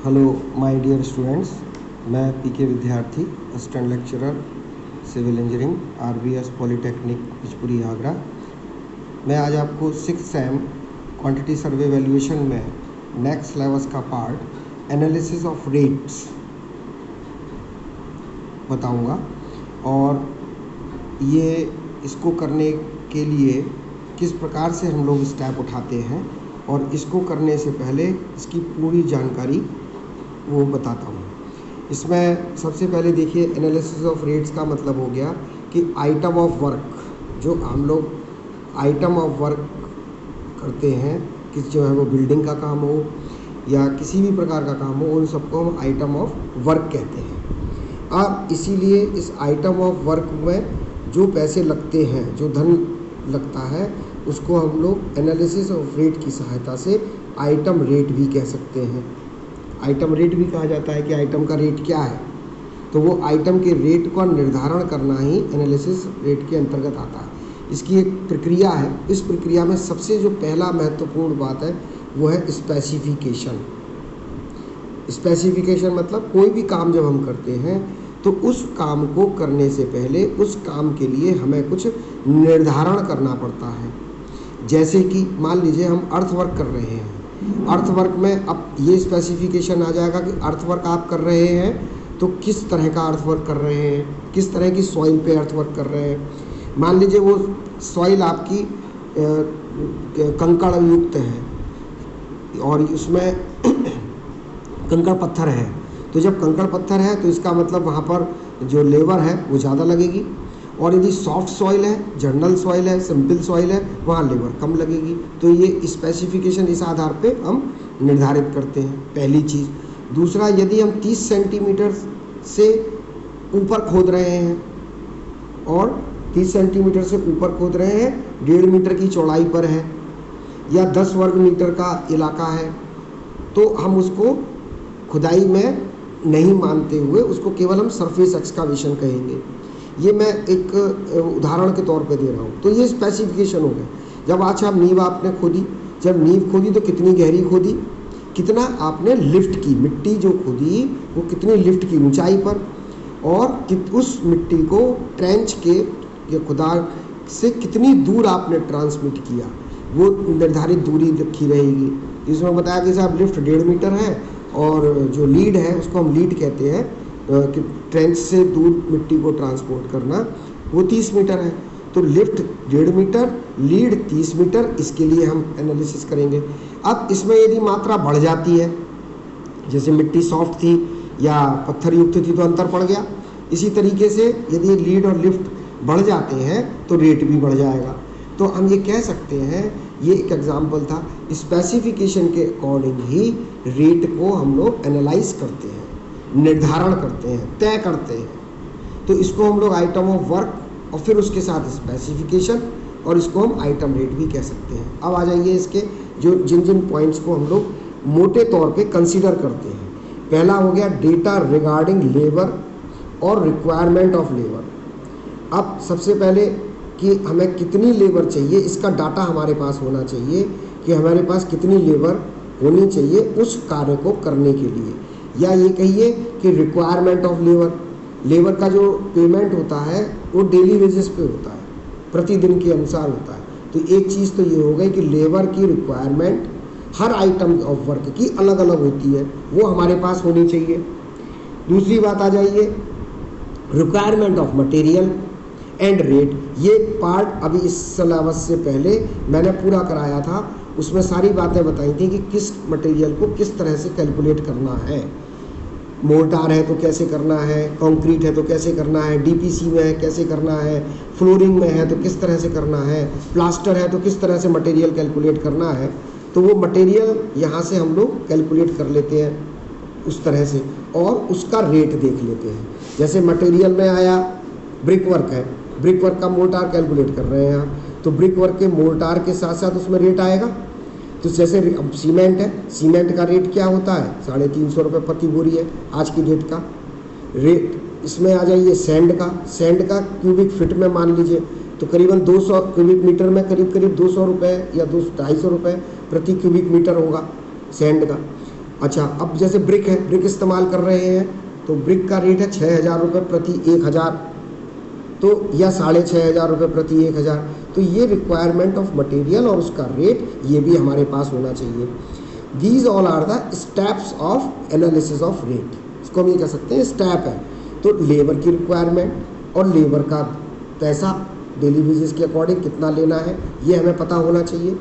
Hello my dear students, मैं PK Vidyarthi, assistant lecturer civil engineering, RBS polytechnic Bijpuri Agra. मैं आज आपको 6th sem quantity survey valuation में next syllabus का पार्ट एनालिसिस ऑफ रेट्स बताऊंगा। और ये इसको करने के लिए किस प्रकार से हम लोग स्टेप उठाते हैं और इसको करने से पहले इसकी पूरी जानकारी वो बताता हूँ। इसमें सबसे पहले देखिए, एनालिसिस ऑफ रेट्स का मतलब हो गया कि आइटम ऑफ वर्क, जो हम लोग आइटम ऑफ वर्क करते हैं, किस जो है वो बिल्डिंग का काम हो या किसी भी प्रकार का काम हो, उन सबको हम आइटम ऑफ वर्क कहते हैं। अब इसीलिए इस आइटम ऑफ वर्क में जो पैसे लगते हैं, जो धन लगता है, उसको हम लोग एनालिसिस ऑफ रेट की सहायता से आइटम रेट भी कह सकते हैं। आइटम रेट भी कहा जाता है कि आइटम का रेट क्या है, तो वो आइटम के रेट का निर्धारण करना ही एनालिसिस रेट के अंतर्गत आता है। इसकी एक प्रक्रिया है। इस प्रक्रिया में सबसे जो पहला महत्वपूर्ण बात है वो है स्पेसिफिकेशन। स्पेसिफिकेशन मतलब कोई भी काम जब हम करते हैं तो उस काम को करने से पहले उस काम के लिए हमें कुछ निर्धारण करना पड़ता है। जैसे कि मान लीजिए हम अर्थवर्क कर रहे हैं, अर्थवर्क में अब ये स्पेसिफिकेशन आ जाएगा कि अर्थवर्क आप कर रहे हैं तो किस तरह का अर्थवर्क कर रहे हैं, किस तरह की सॉइल पे अर्थवर्क कर रहे हैं। मान लीजिए वो सॉइल आपकी कंकड़ युक्त है और उसमें कंकड़ पत्थर है, तो जब कंकड़ पत्थर है तो इसका मतलब वहाँ पर जो लेबर है वो ज़्यादा लगेगी। और यदि सॉफ्ट सॉइल है, जनरल सॉइल है, सिंपल सॉइल है, वहाँ लेबर कम लगेगी। तो ये स्पेसिफिकेशन इस आधार पे हम निर्धारित करते हैं, पहली चीज़। दूसरा, यदि हम 30 सेंटीमीटर से ऊपर खोद रहे हैं और 30 सेंटीमीटर से ऊपर खोद रहे हैं, 1.5 मीटर की चौड़ाई पर है या 10 वर्ग मीटर का इलाका है, तो हम उसको खुदाई में नहीं मानते हुए उसको केवल हम सरफेस एक्सकावेशन कहेंगे। ये मैं एक उदाहरण के तौर पे दे रहा हूँ। तो ये स्पेसिफिकेशन हो गया। जब आज आप नींव आपने खोदी, जब नींव खोदी तो कितनी गहरी खोदी, कितना आपने लिफ्ट की, मिट्टी जो खोदी वो कितनी लिफ्ट की ऊंचाई पर, और उस मिट्टी को ट्रेंच के या खुदाई से कितनी दूर आपने ट्रांसमिट किया, वो निर्धारित दूरी रखी रहेगी। इसमें बताया कि साहब लिफ्ट 1.5 मीटर है और जो लीड है उसको हम लीड कहते हैं कि ट्रेंच से दूर मिट्टी को ट्रांसपोर्ट करना, वो 30 मीटर है। तो लिफ्ट 1.5 मीटर, लीड 30 मीटर, इसके लिए हम एनालिसिस करेंगे। अब इसमें यदि मात्रा बढ़ जाती है, जैसे मिट्टी सॉफ्ट थी या पत्थर युक्त थी तो अंतर पड़ गया, इसी तरीके से यदि लीड और लिफ्ट बढ़ जाते हैं तो रेट भी बढ़ जाएगा। तो हम ये कह सकते हैं, ये एक एग्जाम्पल था, स्पेसिफिकेशन के अकॉर्डिंग ही रेट को हम लोग एनालाइज करते हैं, निर्धारण करते हैं, तय करते हैं। तो इसको हम लोग आइटम ऑफ वर्क और फिर उसके साथ स्पेसिफिकेशन, और इसको हम आइटम रेट भी कह सकते हैं। अब आ जाइए इसके जो जिन जिन पॉइंट्स को हम लोग मोटे तौर पे कंसीडर करते हैं। पहला हो गया डेटा रिगार्डिंग लेबर और रिक्वायरमेंट ऑफ लेबर। अब सबसे पहले कि हमें कितनी लेबर चाहिए, इसका डाटा हमारे पास होना चाहिए कि हमारे पास कितनी लेबर होनी चाहिए उस कार्य को करने के लिए। या ये कहिए कि रिक्वायरमेंट ऑफ लेबर, लेबर का जो पेमेंट होता है वो डेली बेसिस पे होता है, प्रतिदिन के अनुसार होता है। तो एक चीज़ तो ये हो गई कि लेबर की requirement her item of work की अलग अलग होती है, वो हमारे पास होनी चाहिए। दूसरी बात आ जाइए requirement of material and rate. ये पार्ट अभी इस सिलेबस से पहले मैंने पूरा कराया था, उसमें सारी बातें बताई थी कि किस मटेरियल को किस तरह से कैलकुलेट करना है। मोर्टार है तो कैसे करना है, कंक्रीट है तो कैसे करना है, डीपीसी में है कैसे करना है, फ्लोरिंग में है तो किस तरह से करना है, प्लास्टर है तो किस तरह से मटेरियल कैलकुलेट करना है। तो वो मटेरियल यहाँ से हम लोग कैलकुलेट कर लेते हैं उस तरह से, और उसका रेट देख लेते हैं। जैसे मटेरियल में आया ब्रिक वर्क है, ब्रिक वर्क का मोर्टार कैलकुलेट कर रहे हैं यहाँ, तो ब्रिक वर्क के मोर्टार के साथ साथ उसमें रेट आएगा। तो जैसे अब सीमेंट है, सीमेंट का रेट क्या होता है, 350 रुपये प्रति बोरी है आज की डेट का रेट। इसमें आ जाइए सैंड का, सैंड का क्यूबिक फिट में मान लीजिए तो करीबन 200 क्यूबिक मीटर में करीब 200 रुपये या 200-250 रुपये प्रति क्यूबिक मीटर होगा सैंड का। अच्छा, अब जैसे ब्रिक है, ब्रिक इस्तेमाल कर रहे हैं तो ब्रिक का रेट है 6,000 रुपये प्रति 1,000, तो या 6,500 रुपये प्रति 1,000। तो ये रिक्वायरमेंट ऑफ मटेरियल और उसका रेट ये भी हमारे पास होना चाहिए। These all are the steps of analysis of rate, इसको हम ये कह सकते हैं स्टेप है। तो लेबर की रिक्वायरमेंट और लेबर का पैसा डेली वेजेस के अकॉर्डिंग कितना लेना है ये हमें पता होना चाहिए।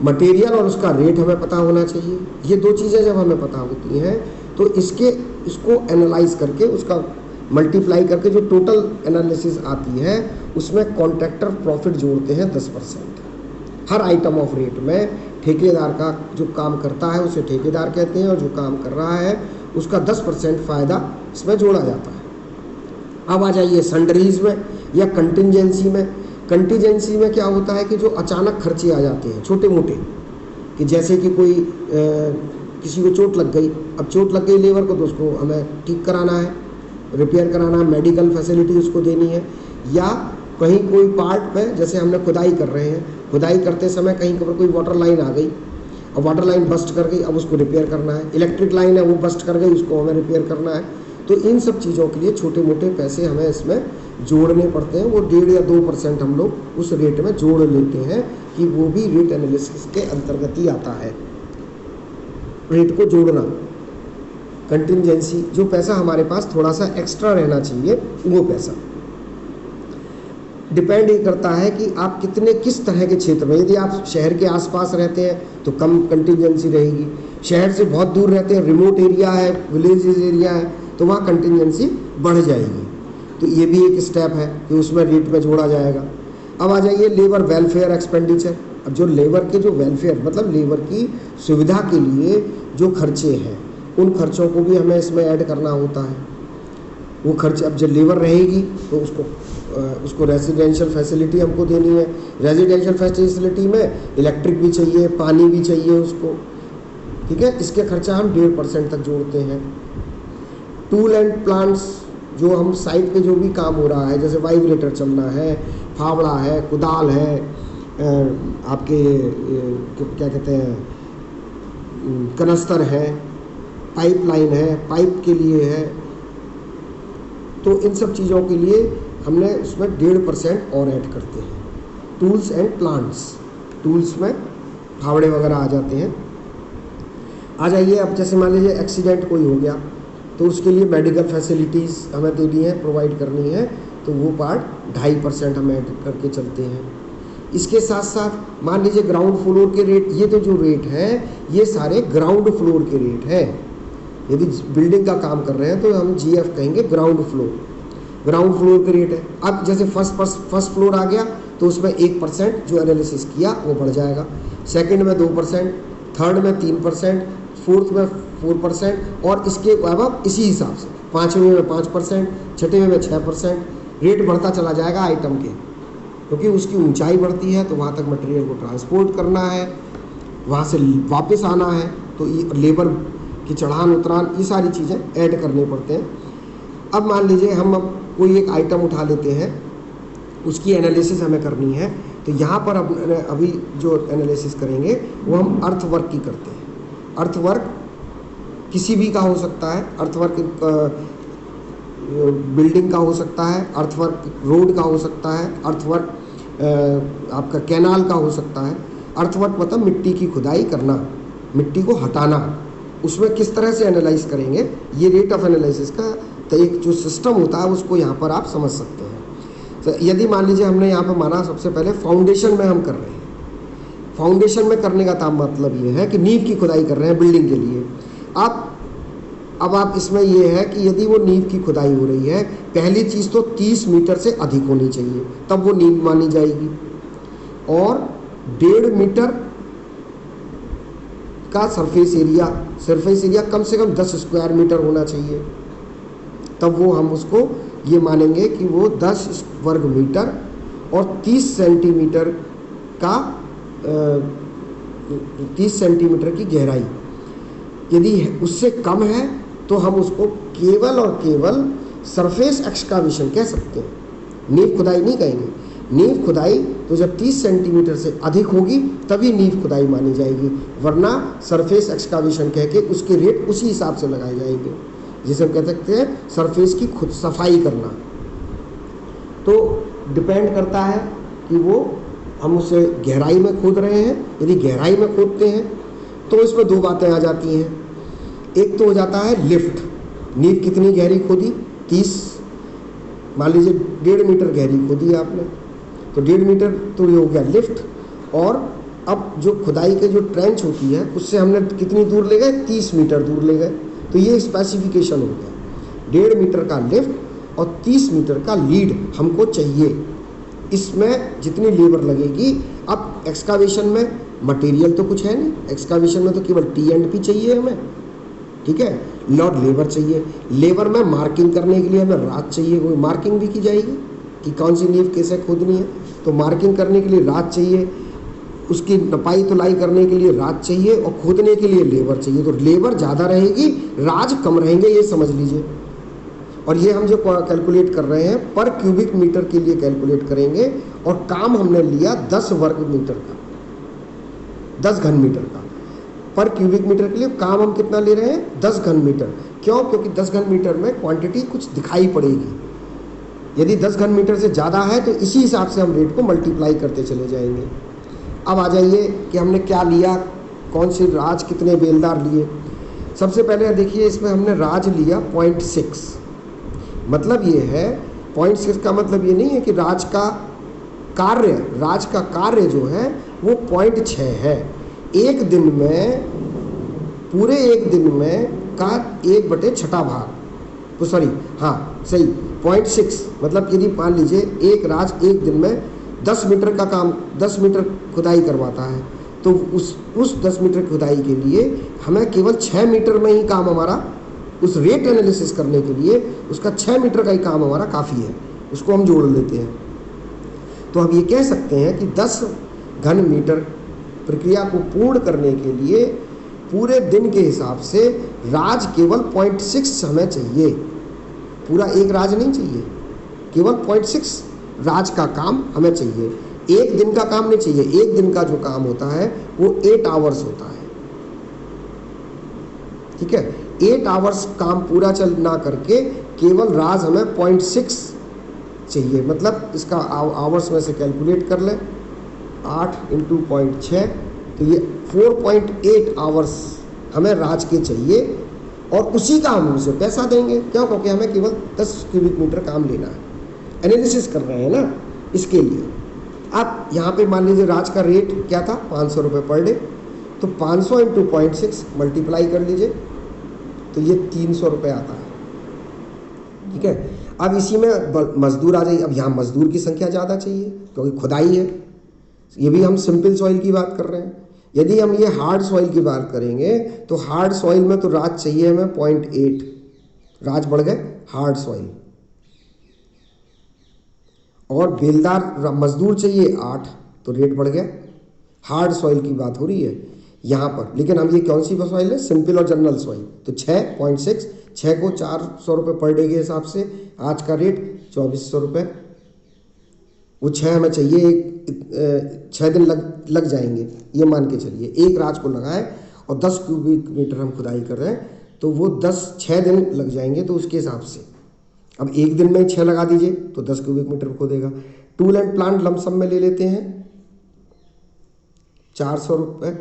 मटेरियल और उसका रेट हमें पता होना चाहिए। ये दो चीज़ें जब हमें पता होती हैं तो इसको एनालाइज करके उसका मल्टीप्लाई करके जो टोटल एनालिसिस आती है उसमें कॉन्ट्रैक्टर प्रॉफिट जोड़ते हैं 10%। हर आइटम ऑफ रेट में ठेकेदार का जो काम करता है उसे ठेकेदार कहते हैं और जो काम कर रहा है उसका 10% फ़ायदा इसमें जोड़ा जाता है। अब आ जाइए सन्डरीज में या कंटिजेंसी में। कंटिजेंसी में क्या होता है कि जो अचानक खर्चे आ जाते हैं छोटे मोटे, कि जैसे कि कोई किसी को चोट लग गई, अब चोट लग गई लेबर को तो उसको हमें ठीक कराना है, रिपेयर कराना है, मेडिकल फैसिलिटी उसको देनी है, या कहीं कोई पार्ट पे जैसे हमने खुदाई कर रहे हैं, खुदाई करते समय कहीं पर कोई वाटर लाइन आ गई और वाटर लाइन बस्ट कर गई, अब उसको रिपेयर करना है। इलेक्ट्रिक लाइन है वो बस्ट कर गई, उसको हमें रिपेयर करना है। तो इन सब चीज़ों के लिए छोटे मोटे पैसे हमें इसमें जोड़ने पड़ते हैं। वो 1.5 या 2% हम लोग उस रेट में जोड़ लेते हैं कि वो भी रेट एनालिसिस के अंतर्गत ही आता है। रेट को जोड़ना, कंटिजेंसी, जो पैसा हमारे पास थोड़ा सा एक्स्ट्रा रहना चाहिए वो पैसा डिपेंड ये करता है कि आप किस तरह के क्षेत्र में। यदि आप शहर के आसपास रहते हैं तो कम कंटिजेंसी रहेगी, शहर से बहुत दूर रहते हैं, रिमोट एरिया है, विलेजेस एरिया है, तो वहाँ कंटिजेंसी बढ़ जाएगी। तो ये भी एक स्टेप है कि उसमें रेट में जोड़ा जाएगा। अब आ जाइए लेबर वेलफेयर एक्सपेंडिचर। अब जो लेबर के जो वेलफेयर मतलब लेबर की सुविधा के लिए जो खर्चे हैं उन खर्चों को भी हमें इसमें ऐड करना होता है। वो खर्च, अब जब लेबर रहेगी तो उसको रेजिडेंशियल फैसिलिटी हमको देनी है। रेजिडेंशियल फैसिलिटी में इलेक्ट्रिक भी चाहिए, पानी भी चाहिए उसको, ठीक है। इसके खर्चा हम 1.5% तक जोड़ते हैं। टूल एंड प्लांट्स, जो हम साइट पे जो भी काम हो रहा है, जैसे वाइब्रेटर चलना है, फावड़ा है, कुदाल है, आपके क्या कहते हैं कनस्तर है, पाइप लाइन है, पाइप के लिए है, तो इन सब चीज़ों के लिए हमने उसमें 1.5% और ऐड करते हैं। टूल्स एंड प्लांट्स, टूल्स में फावड़े वगैरह आ जाते हैं। आ जाइए, अब जैसे मान लीजिए एक्सीडेंट कोई हो गया तो उसके लिए मेडिकल फैसिलिटीज़ हमें देनी है, प्रोवाइड करनी है, तो वो पार्ट 2.5% हम ऐड करके चलते हैं। इसके साथ साथ मान लीजिए ग्राउंड फ्लोर के रेट, ये तो जो रेट हैं ये सारे ग्राउंड फ्लोर के रेट हैं। यदि बिल्डिंग का काम कर रहे हैं तो हम GF कहेंगे ग्राउंड फ्लोर के रेट है। अब जैसे फर्स्ट फ्लोर आ गया तो उसमें 1% जो एनालिसिस किया वो बढ़ जाएगा, सेकंड में 2%, थर्ड में 3%, फोर्थ में 4%, और इसके अब इसी हिसाब से पाँचवें में 5%, छठवें में 6%। रेट बढ़ता चला जाएगा आइटम के, क्योंकि उसकी ऊंचाई बढ़ती है तो वहाँ तक मटेरियल को ट्रांसपोर्ट करना है, वहाँ से वापस आना है, तो लेबर की चढ़ान उतरान ये सारी चीज़ें ऐड करने पड़ते हैं। अब मान लीजिए हम अब कोई एक आइटम उठा लेते हैं, उसकी एनालिसिस हमें करनी है, तो यहाँ पर अभी जो एनालिसिस करेंगे वो हम अर्थवर्क की करते हैं। अर्थवर्क किसी भी का हो सकता है, अर्थवर्क बिल्डिंग का हो सकता है, अर्थवर्क रोड का हो सकता है, अर्थवर्क आपका कैनाल का हो सकता है। अर्थवर्क मतलब मिट्टी की खुदाई करना, मिट्टी को हटाना, उसमें किस तरह से एनालाइज करेंगे, ये रेट ऑफ एनालिसिस का तो एक जो सिस्टम होता है उसको यहाँ पर आप समझ सकते हैं। तो यदि मान लीजिए हमने यहाँ पर माना सबसे पहले फाउंडेशन में हम कर रहे हैं, फाउंडेशन में करने का मतलब ये है कि नींव की खुदाई कर रहे हैं बिल्डिंग के लिए। अब आप इसमें ये है कि यदि वो नींव की खुदाई हो रही है, पहली चीज़ तो 30 मीटर से अधिक होनी चाहिए, तब वो नींव मानी जाएगी, और 1.5 मीटर का सरफेस एरिया कम से कम 10 स्क्वायर मीटर होना चाहिए, तब वो हम उसको ये मानेंगे कि वो 10 वर्ग मीटर और 30 सेंटीमीटर का 30 सेंटीमीटर की गहराई। यदि उससे कम है तो हम उसको केवल और केवल सरफेस एक्सकावेशन कह सकते हैं, नींव खुदाई नहीं कहेंगे। नींव खुदाई तो जब 30 सेंटीमीटर से अधिक होगी तभी नींव खुदाई मानी जाएगी, वरना सरफेस एक्सकावेशन कह के उसके रेट उसी हिसाब से लगाए जाएंगे, जिसे हम कह सकते हैं सरफेस की खुद सफाई करना। तो डिपेंड करता है कि वो हम उसे गहराई में खोद रहे हैं। यदि गहराई में खोदते हैं तो इसमें दो बातें आ जाती हैं। एक तो हो जाता है लिफ्ट, नींव कितनी गहरी खोदी, 30, मान लीजिए 1.5 मीटर गहरी खोदी आपने, तो 1.5 मीटर तो ये हो गया लिफ्ट। और अब जो खुदाई के जो ट्रेंच होती है उससे हमने कितनी दूर ले गए, 30 मीटर दूर ले गए, तो ये स्पेसिफिकेशन हो गया। 1.5 मीटर का लिफ्ट और 30 मीटर का लीड हमको चाहिए। इसमें जितनी लेबर लगेगी, अब एक्सकावेशन में मटेरियल तो कुछ है नहीं, एक्सकावेशन में तो केवल T&P चाहिए हमें, ठीक है, और लेबर चाहिए। लेबर में मार्किंग करने के लिए हमें रात चाहिए, कोई मार्किंग भी की जाएगी कि कौन सी नींव कैसे खोदनी है, तो मार्किंग करने के लिए रात चाहिए, उसकी नपाई तुलाई करने के लिए रात चाहिए और खोदने के लिए लेबर चाहिए। तो लेबर ज़्यादा रहेगी, राज कम रहेंगे, ये समझ लीजिए। और ये हम जो कैलकुलेट कर रहे हैं पर क्यूबिक मीटर के लिए कैलकुलेट करेंगे, और काम हमने लिया 10 वर्ग मीटर का, 10 घन मीटर का। पर क्यूबिक मीटर के लिए काम हम कितना ले रहे हैं, 10 घन मीटर। क्यों? क्योंकि 10 घन मीटर में क्वांटिटी कुछ दिखाई पड़ेगी। यदि 10 घन मीटर से ज़्यादा है तो इसी हिसाब से हम रेट को मल्टीप्लाई करते चले जाएंगे। अब आ जाइए कि हमने क्या लिया, कौन से राज, कितने बेलदार लिए। सबसे पहले देखिए, इसमें हमने राज लिया 0.6। मतलब ये है 0.6 का मतलब ये नहीं है कि राज का कार्य जो है वो 0.6 है। एक दिन में, पूरे एक दिन में का 1/6 भाग, तो सॉरी, हाँ सही, 0.6 मतलब यदि मान लीजिए एक राज एक दिन में 10 मीटर का काम, 10 मीटर खुदाई करवाता है, तो उस 10 मीटर खुदाई के लिए हमें केवल 6 मीटर में ही काम हमारा, उस रेट एनालिसिस करने के लिए उसका 6 मीटर का ही काम हमारा काफ़ी है, उसको हम जोड़ लेते हैं। तो हम ये कह सकते हैं कि 10 घन मीटर प्रक्रिया को पूर्ण करने के लिए पूरे दिन के हिसाब से राज केवल 0.6 हमें चाहिए, पूरा एक राज नहीं चाहिए, केवल 0.6 राज का काम हमें चाहिए। एक दिन का काम नहीं चाहिए। एक दिन का जो काम होता है वो 8 आवर्स होता है, ठीक है। 8 आवर्स काम पूरा चल ना करके केवल राज हमें 0.6 चाहिए। मतलब इसका आवर्स में से कैलकुलेट कर लें, 8 × 0.6, तो ये 4.8 आवर्स हमें राज के चाहिए, और उसी का हम उसे पैसा देंगे। क्यों? क्योंकि हमें केवल 10 क्यूबिक मीटर काम लेना है, एनालिसिस कर रहे हैं ना, इसके लिए। अब यहाँ पे मान लीजिए राज का रेट क्या था, 500 रुपये पर डे, तो 500 × 0.6 मल्टीप्लाई कर लीजिए, तो ये 300 रुपये आता है, ठीक है। अब इसी में मजदूर आ जाइए। अब यहाँ मजदूर की संख्या ज़्यादा चाहिए क्योंकि खुदाई है, ये भी हम सिंपल सॉइल की बात कर रहे हैं। यदि हम ये हार्ड सॉइल की बात करेंगे तो हार्ड सॉइल में तो राज चाहिए हमें 0.8, राज बढ़ गए हार्ड सॉइल, और बेलदार मजदूर चाहिए 8, तो रेट बढ़ गया। हार्ड सॉइल की बात हो रही है यहाँ पर, लेकिन हम ये कौन सी सॉइल है, सिंपल और जनरल सॉइल। तो 6.6, 6 को 400 रुपये पर डे के हिसाब से, आज का रेट 2400 रुपये। वो 6 हमें चाहिए, 6 दिन लग जाएंगे, ये मान के चलिए। एक राज को लगाए और 10 क्यूबिक मीटर हम खुदाई कर रहे हैं, तो वो 6 दिन लग जाएंगे। तो उसके हिसाब से अब एक दिन में 6 लगा दीजिए तो 10 क्यूबिक मीटर को देगा। टूल एंड प्लांट लमसम में ले लेते हैं 400 रुपये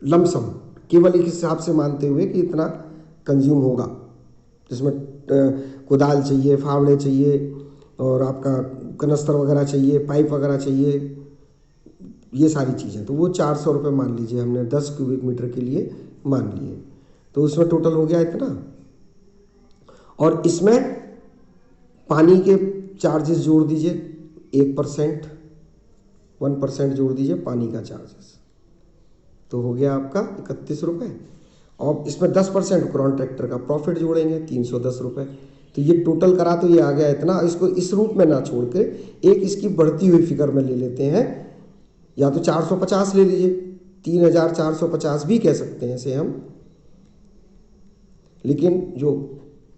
लमसम, केवल एक हिसाब से मानते हुए कि इतना कंज्यूम होगा, जिसमें कुदाल चाहिए, फावड़े चाहिए, और आपका कनस्तर वगैरह चाहिए, पाइप वगैरह चाहिए, ये सारी चीज़ें। तो वो 400 रुपये मान लीजिए हमने 10 क्यूबिक मीटर के लिए मान लिए, तो उसमें टोटल हो गया इतना। और इसमें पानी के चार्जेस जोड़ दीजिए, 1%, 1% जोड़ दीजिए पानी का चार्जेस, तो हो गया आपका 31 रुपये। और इसमें 10% कॉन्ट्रैक्टर का प्रॉफिट जोड़ेंगे, 310 रुपये। तो ये टोटल करा तो ये आ गया इतना। इसको इस रूप में ना छोड़ के एक इसकी बढ़ती हुई फिगर में ले लेते हैं, या तो 450 ले लीजिए, 3450 भी कह सकते हैं इसे हम, लेकिन जो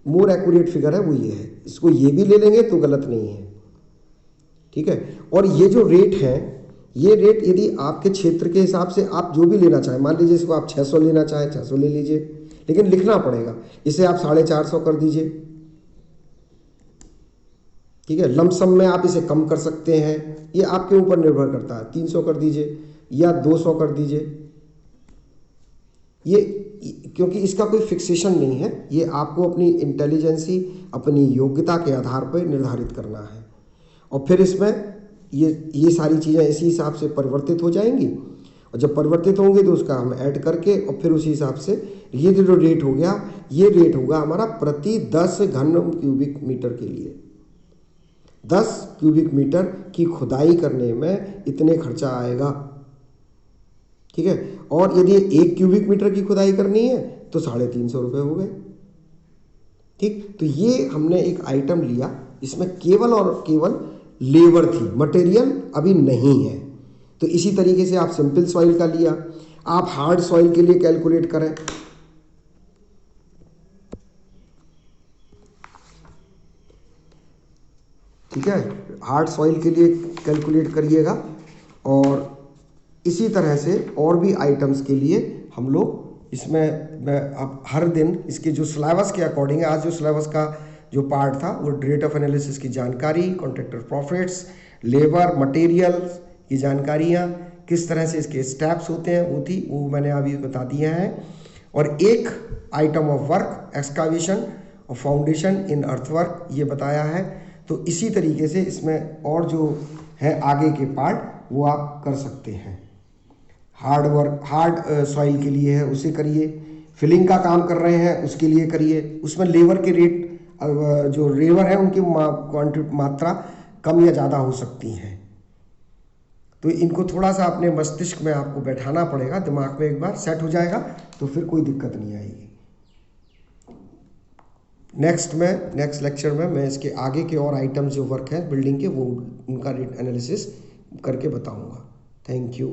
मोर एक्यूरेट फिगर है वो ये है। इसको ये भी ले लेंगे तो गलत नहीं है, ठीक है। और ये जो रेट है, ये रेट यदि आपके क्षेत्र के हिसाब से आप जो भी लेना चाहें, मान लीजिए इसको आप 600 लेना चाहें 600 ले लीजिए, लेकिन लिखना पड़ेगा, इसे आप 450 कर दीजिए, ठीक है। लमसम में आप इसे कम कर सकते हैं, ये आपके ऊपर निर्भर करता है, 300 कर दीजिए या 200 कर दीजिए, ये क्योंकि इसका कोई फिक्सेशन नहीं है, ये आपको अपनी इंटेलिजेंसी, अपनी योग्यता के आधार पर निर्धारित करना है। और फिर इसमें ये सारी चीज़ें इसी हिसाब से परिवर्तित हो जाएंगी, और जब परिवर्तित होंगे तो उसका हम ऐड करके और फिर उसी हिसाब से ये जो रेट हो गया, ये रेट होगा हमारा प्रति 10 घन क्यूबिक मीटर के लिए। 10 क्यूबिक मीटर की खुदाई करने में इतने खर्चा आएगा, ठीक है। और यदि 1 क्यूबिक मीटर की खुदाई करनी है तो 350 रुपये हो गए, ठीक। तो ये हमने एक आइटम लिया, इसमें केवल और केवल लेबर थी, मटेरियल अभी नहीं है। तो इसी तरीके से आप सिंपल सॉइल का लिया, आप हार्ड सॉइल के लिए कैलकुलेट करें, ठीक है, हार्ड सॉइल के लिए कैलकुलेट करिएगा। और इसी तरह से और भी आइटम्स के लिए हम लोग इसमें मैं अब हर दिन इसके जो सिलेबस के अकॉर्डिंग है, आज जो सिलेबस का जो पार्ट था वो रेट ऑफ एनालिसिस की जानकारी, कॉन्ट्रैक्टर प्रॉफिट्स, लेबर, मटेरियल की जानकारियाँ, किस तरह से इसके स्टेप्स होते हैं वो मैंने अभी बता दिया है। और एक आइटम ऑफ वर्क एक्सकावेशन और फाउंडेशन इन अर्थवर्क ये बताया है। तो इसी तरीके से इसमें और जो है आगे के पार्ट वो आप कर सकते हैं। हार्ड वर्क, हार्ड सॉइल के लिए है उसे करिए, फिलिंग का काम कर रहे हैं उसके लिए करिए, उसमें लेबर के रेट, जो लेबर है उनकी मात्रा कम या ज़्यादा हो सकती हैं। तो इनको थोड़ा सा अपने मस्तिष्क में आपको बैठाना पड़ेगा, दिमाग में एक बार सेट हो जाएगा तो फिर कोई दिक्कत नहीं आएगी। नेक्स्ट लेक्चर में मैं इसके आगे के और आइटम्स जो वर्क हैं बिल्डिंग के वो उनका रेट एनालिसिस करके बताऊंगा। Thank you.